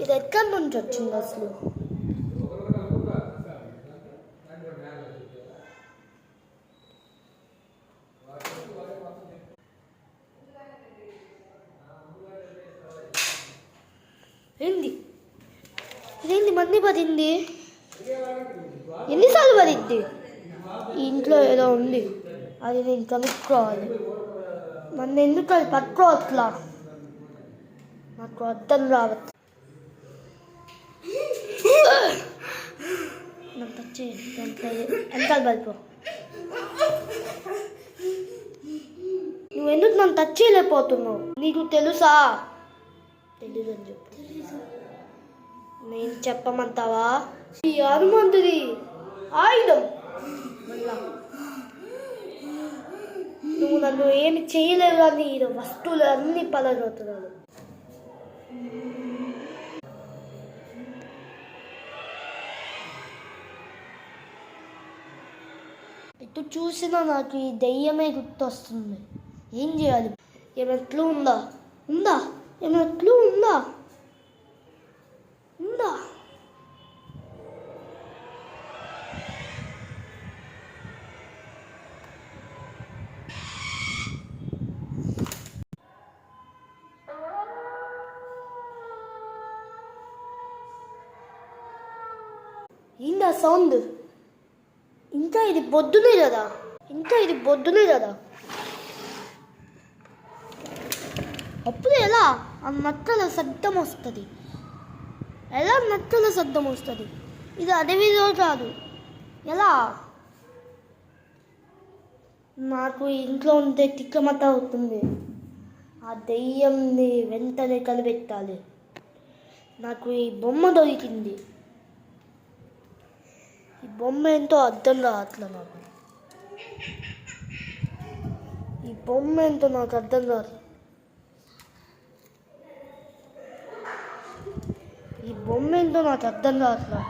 ఇది ఎక్కడి నుంచి వచ్చింది అసలు? ఏంది ఇదేంది మంది పడింది? ఎన్నిసార్లు పడింది? ఇంట్లో ఏదో ఉంది, అది నేను కనుక్కోవాలి. మన ఎందుకు అది పట్టుకోవట్లా? నాకు అర్థం రావట్లేదు. నాకు టచ్ వెనకాల పడిపో. నువ్వెందుకు నన్ను టచ్ చేయలేకపోతున్నావు? నీకు తెలుసా? తెలీదు అని చెప్పు. నేను చెప్పమంటావా? ఈ హనుమంతుడి ఆయుధం మళ్ళా నువ్వు నన్ను ఏమి చేయలేవు అని వస్తువులు అన్నీ పలగొడుతున్నాడు. ఎటు చూసినా నాకు ఈ దెయ్యమే గుర్తొస్తుంది. ఏం చేయాలి? ఏమైనా క్లూ ఉందా? ఏమైనా క్లూ ఉందా? ఏందా సౌండ్? ఇంకా ఇది పొద్దునే కదా. అప్పుడు ఎలా ఆ నక్కల శబ్దం వస్తుంది? ఇది అడవిలో కాదు. ఎలా? నాకు ఇంట్లో ఉంటే తిక్కమత అవుతుంది. ఆ దెయ్యంని వెంటనే కలిపెట్టాలి. నాకు ఈ బొమ్మ దొరికింది. ఈ బొమ్మ ఏంటో అర్థం రావట్లే నాకు. ఈ బొమ్మ ఏంటో నాకు అర్థం రావట్లే.